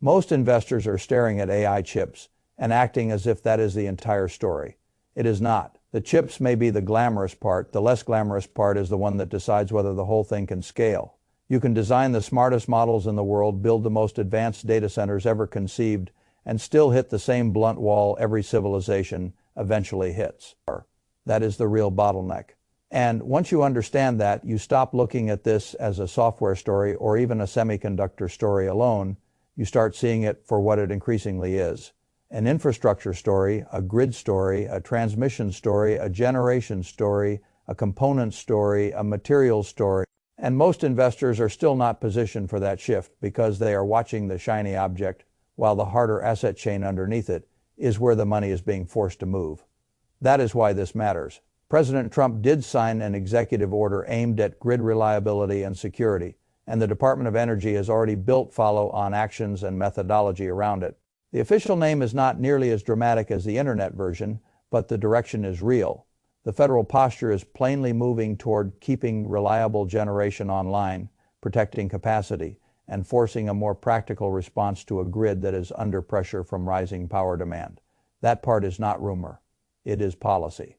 Most investors are staring at AI chips and acting as if that is the entire story. It is not. The chips may be the glamorous part. The less glamorous part is the one that decides whether the whole thing can scale. You can design the smartest models in the world, build the most advanced data centers ever conceived, and still hit the same blunt wall every civilization eventually hits. That is the real bottleneck. And once you understand that, you stop looking at this as a software story or even a semiconductor story alone. You start seeing it for what it increasingly is. An infrastructure story, a grid story, a transmission story, a generation story, a component story, a materials story. And most investors are still not positioned for that shift because they are watching the shiny object while the harder asset chain underneath it is where the money is being forced to move. That is why this matters. President Trump did sign an executive order aimed at grid reliability and security, and the Department of Energy has already built follow-on actions and methodology around it. The official name is not nearly as dramatic as the internet version, but the direction is real. The federal posture is plainly moving toward keeping reliable generation online, protecting capacity, and forcing a more practical response to a grid that is under pressure from rising power demand. That part is not rumor. It is policy.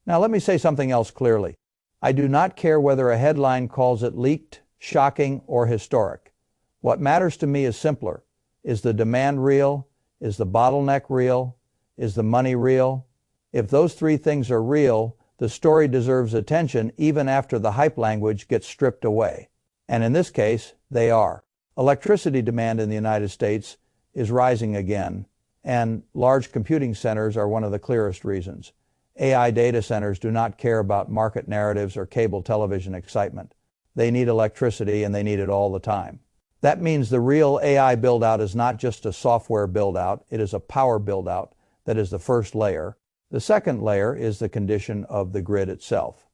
Now let me say something else clearly. I do not care whether a headline calls it leaked, shocking, or historic. What matters to me is simpler. Is the demand real? Is the bottleneck real? Is the money real? If those three things are real, the story deserves attention even after the hype language gets stripped away. And in this case, they are. Electricity demand in the United States is rising again, and large computing centers are one of the clearest reasons. AI data centers do not care about market narratives or cable television excitement. They need electricity, and they need it all the time. That means the real AI build-out is not just a software build-out, it is a power build-out that is the first layer. The second layer is the condition of the grid itself.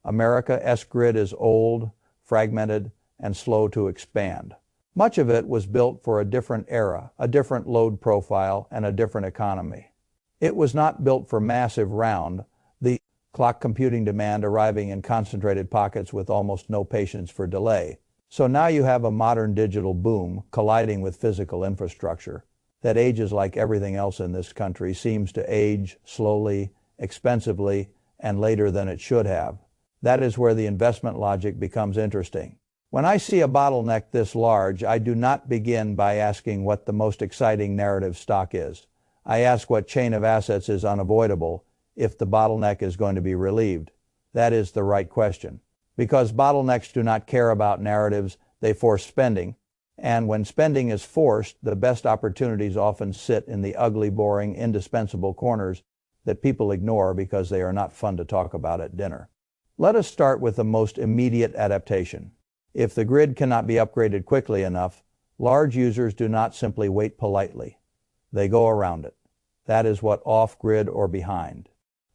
America's grid is old, fragmented, and slow to expand. Much of it was built for a different era, a different load profile, and a different economy. It was not built for massive round, the clock computing demand arriving in concentrated pockets with almost no patience for delay. So now you have a modern digital boom colliding with physical infrastructure that ages like everything else in this country, seems to age slowly, expensively, and later than it should have. That is where the investment logic becomes interesting. When I see a bottleneck this large, I do not begin by asking what the most exciting narrative stock is. I ask what chain of assets is unavoidable if the bottleneck is going to be relieved. That is the right question. Because bottlenecks do not care about narratives, they force spending. And when spending is forced, the best opportunities often sit in the ugly, boring, indispensable corners that people ignore because they are not fun to talk about at dinner. Let us start with the most immediate adaptation. If the grid cannot be upgraded quickly enough, large users do not simply wait politely. They go around it. That is what off-grid or behind.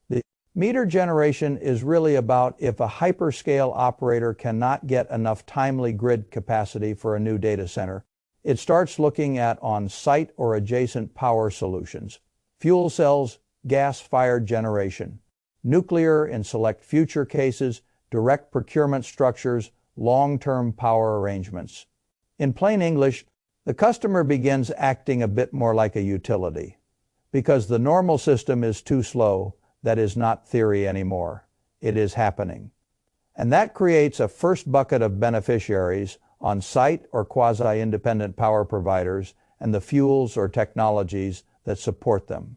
The meter generation is really about if a hyperscale operator cannot get enough timely grid capacity for a new data center, it starts looking at on-site or adjacent power solutions, fuel cells, gas-fired generation, nuclear in select future cases, direct procurement structures, long-term power arrangements. In plain English, the customer begins acting a bit more like a utility. Because the normal system is too slow, that is not theory anymore. It is happening. And that creates a first bucket of beneficiaries on site or quasi-independent power providers and the fuels or technologies that support them.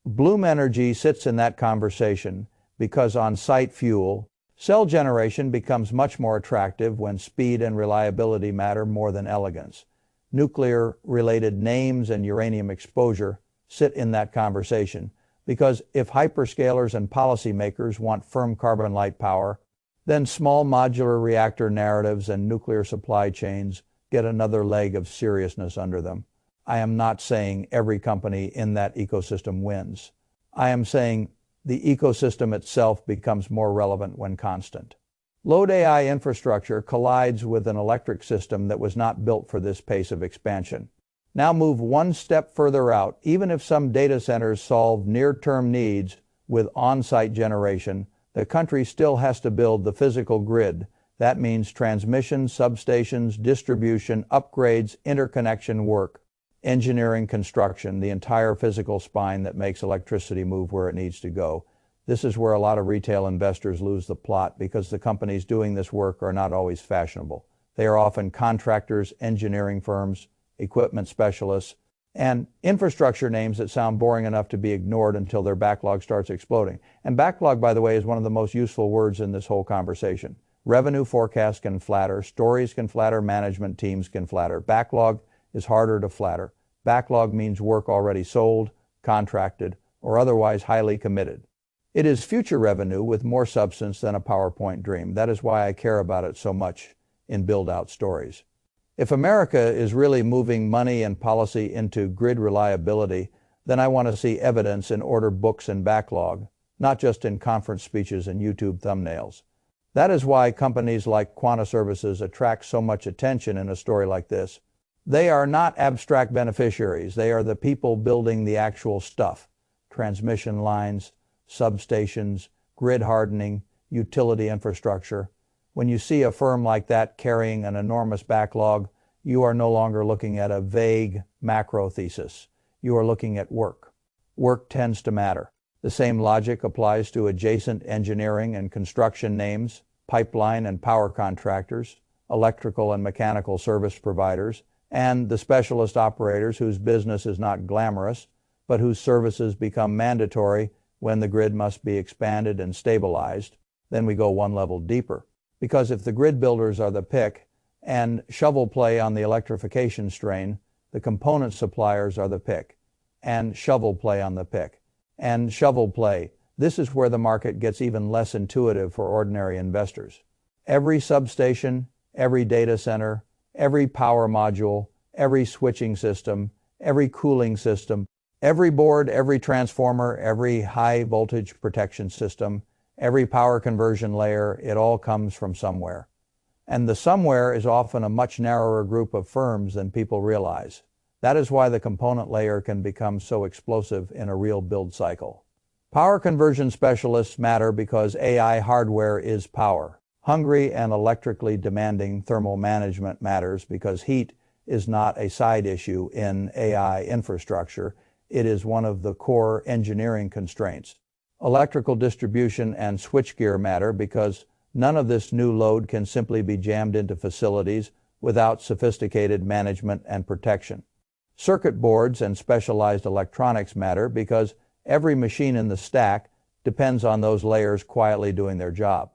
Bloom Energy sits in that conversation because on-site fuel, cell generation becomes much more attractive when speed and reliability matter more than elegance. Nuclear-related names and uranium exposure sit in that conversation because if hyperscalers and policymakers want firm carbon light power, then small modular reactor narratives and nuclear supply chains get another leg of seriousness under them. I am not saying every company in that ecosystem wins. I am saying the ecosystem itself becomes more relevant when constant. Load AI infrastructure collides with an electric system that was not built for this pace of expansion. Now move one step further out. Even if some data centers solve near-term needs with on-site generation, the country still has to build the physical grid. That means transmission, substations, distribution, upgrades, interconnection work. engineering, construction, the entire physical spine that makes electricity move where it needs to go. This is where a lot of retail investors lose the plot because the companies doing this work are not always fashionable. They are often contractors, engineering firms, equipment specialists, and infrastructure names that sound boring enough to be ignored until their backlog starts exploding. And backlog, by the way, is one of the most useful words in this whole conversation. Revenue forecasts can flatter, stories can flatter, management teams can flatter. Backlog is harder to flatter. Backlog means work already sold, contracted, or otherwise highly committed. It is future revenue with more substance than a PowerPoint dream. That is why I care about it so much in build-out stories. If America is really moving money and policy into grid reliability, then I want to see evidence in order books and backlog, not just in conference speeches and YouTube thumbnails. That is why companies like Quanta Services attract so much attention in a story like this. They are not abstract beneficiaries. They are the people building the actual stuff. Transmission lines, substations, grid hardening, utility infrastructure. When you see a firm like that carrying an enormous backlog, you are no longer looking at a vague macro thesis. You are looking at work. Work tends to matter. The same logic applies to adjacent engineering and construction names, pipeline and power contractors, electrical and mechanical service providers, and the specialist operators whose business is not glamorous, but whose services become mandatory when the grid must be expanded and stabilized. Then we go one level deeper. Because if the grid builders are the pick and shovel play on the electrification strain, the component suppliers are the pick and shovel play on the pick. And shovel play, this is where the market gets even less intuitive for ordinary investors. Every substation, every data center, every power module, every switching system, every cooling system, every board, every transformer, every high voltage protection system, every power conversion layer, it all comes from somewhere. And the somewhere is often a much narrower group of firms than people realize. That is why the component layer can become so explosive in a real build cycle. Power conversion specialists matter because AI hardware is power. Hungry and electrically demanding thermal management matters because heat is not a side issue in AI infrastructure. It is one of the core engineering constraints. Electrical distribution and switchgear matter because none of this new load can simply be jammed into facilities without sophisticated management and protection. Circuit boards and specialized electronics matter because every machine in the stack depends on those layers quietly doing their job.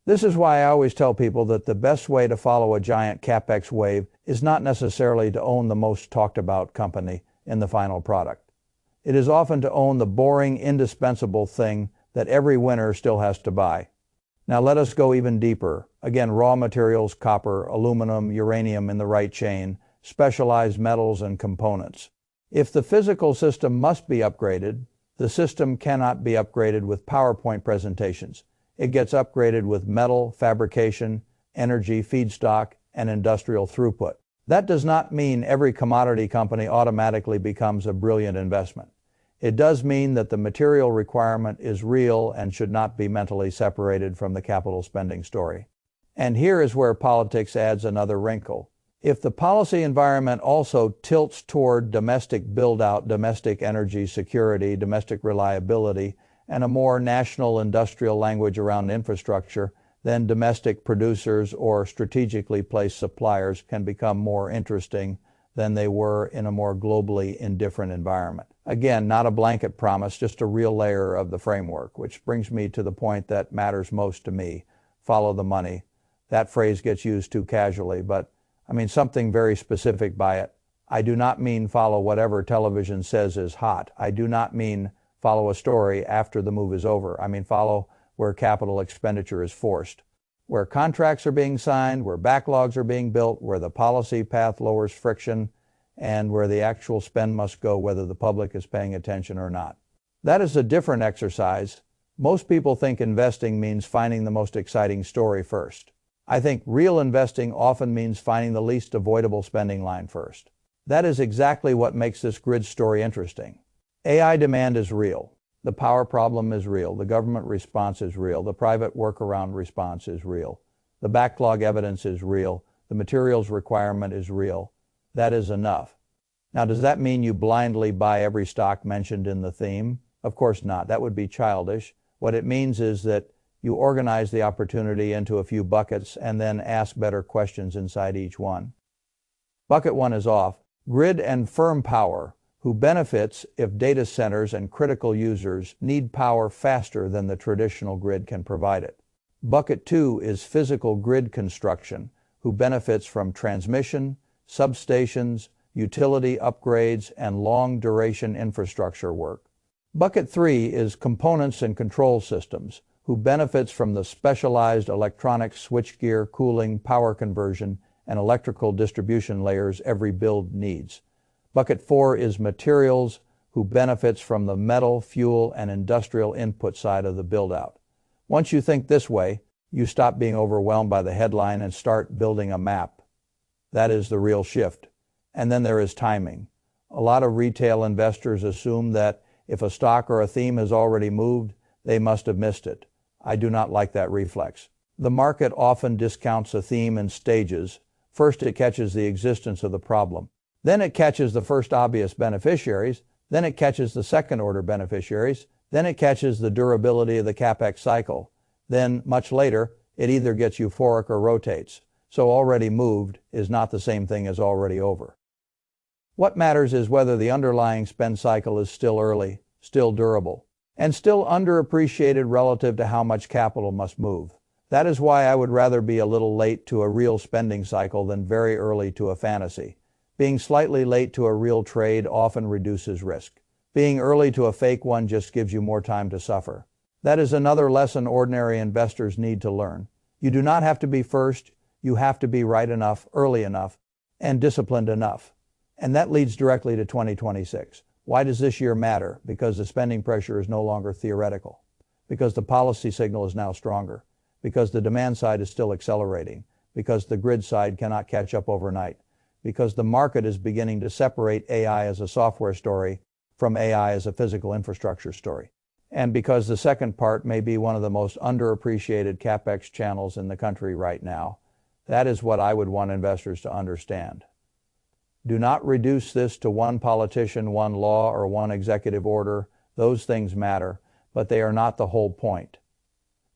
This is why I always tell people that the best way to follow a giant CapEx wave is not necessarily to own the most talked about company in the final product. It is often to own the boring, indispensable thing that every winner still has to buy. Now let us go even deeper. Again, raw materials, copper, aluminum, uranium in the right chain, specialized metals and components. If the physical system must be upgraded, the system cannot be upgraded with PowerPoint presentations. It gets upgraded with metal, fabrication, energy, feedstock, and industrial throughput. That does not mean every commodity company automatically becomes a brilliant investment. It does mean that the material requirement is real and should not be mentally separated from the capital spending story. And here is where politics adds another wrinkle. If the policy environment also tilts toward domestic build-out, domestic energy security, domestic reliability, and a more national industrial language around infrastructure, then domestic producers or strategically placed suppliers can become more interesting than they were in a more globally indifferent environment. Again, not a blanket promise, just a real layer of the framework, which brings me to the point that matters most to me. Follow the money. That phrase gets used too casually, but I mean something very specific by it. I do not mean follow whatever television says is hot. I do not mean follow a story after the move is over. I mean follow where capital expenditure is forced, where contracts are being signed, where backlogs are being built, where the policy path lowers friction, and where the actual spend must go whether the public is paying attention or not. That is a different exercise. Most people think investing means finding the most exciting story first. I think real investing often means finding the least avoidable spending line first. That is exactly what makes this grid story interesting. AI demand is real. The power problem is real. The government response is real. The private workaround response is real. The backlog evidence is real. The materials requirement is real. That is enough. Now, does that mean you blindly buy every stock mentioned in the theme? Of course not. That would be childish. What it means is that you organize the opportunity into a few buckets and then ask better questions inside each one. Bucket 1 is off. Grid and firm power, who benefits if data centers and critical users need power faster than the traditional grid can provide it. Bucket 2 is physical grid construction, who benefits from transmission, substations, utility upgrades, and long-duration infrastructure work. Bucket 3 is components and control systems, who benefits from the specialized electronic switchgear, cooling, power conversion, and electrical distribution layers every build needs. Bucket 4 is materials, who benefits from the metal, fuel, and industrial input side of the build-out. Once you think this way, you stop being overwhelmed by the headline and start building a map. That is the real shift. And then there is timing. A lot of retail investors assume that if a stock or a theme has already moved, they must have missed it. I do not like that reflex. The market often discounts a theme in stages. First, it catches the existence of the problem. Then it catches the first obvious beneficiaries. Then it catches the second-order beneficiaries. Then it catches the durability of the CapEx cycle. Then, much later, it either gets euphoric or rotates. So already moved is not the same thing as already over. What matters is whether the underlying spend cycle is still early, still durable, and still underappreciated relative to how much capital must move. That is why I would rather be a little late to a real spending cycle than very early to a fantasy. Being slightly late to a real trade often reduces risk. Being early to a fake one just gives you more time to suffer. That is another lesson ordinary investors need to learn. You do not have to be first. You have to be right enough, early enough, and disciplined enough. And that leads directly to 2026. Why does this year matter? Because the spending pressure is no longer theoretical. Because the policy signal is now stronger. Because the demand side is still accelerating. Because the grid side cannot catch up overnight. Because the market is beginning to separate AI as a software story from AI as a physical infrastructure story. And because the second part may be one of the most underappreciated CapEx channels in the country right now. That is what I would want investors to understand. Do not reduce this to one politician, one law, or one executive order. Those things matter, but they are not the whole point.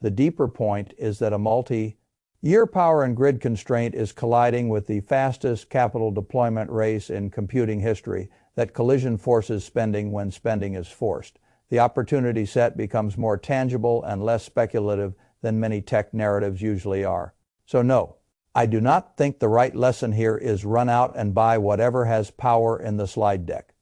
The deeper point is that a multi-year power and grid constraint is colliding with the fastest capital deployment race in computing history, that collision forces spending when spending is forced. The opportunity set becomes more tangible and less speculative than many tech narratives usually are. So no, I do not think the right lesson here is run out and buy whatever has power in the slide deck.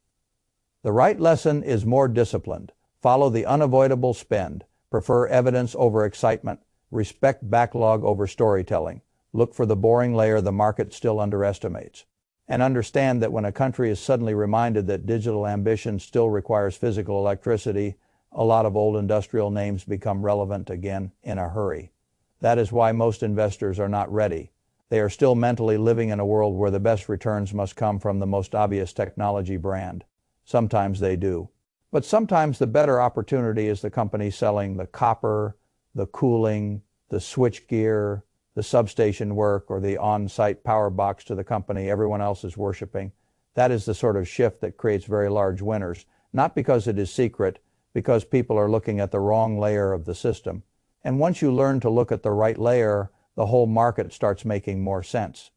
The right lesson is more disciplined. Follow the unavoidable spend. Prefer evidence over excitement. Respect backlog over storytelling. Look for the boring layer the market still underestimates. And understand that when a country is suddenly reminded that digital ambition still requires physical electricity, a lot of old industrial names become relevant again in a hurry. That is why most investors are not ready. They are still mentally living in a world where the best returns must come from the most obvious technology brand. Sometimes they do. But sometimes the better opportunity is the company selling the copper, the cooling, the switchgear, the substation work, or the on-site power box to the company everyone else is worshiping. That is the sort of shift that creates very large winners, not because it is secret, because people are looking at the wrong layer of the system. And once you learn to look at the right layer, the whole market starts making more sense.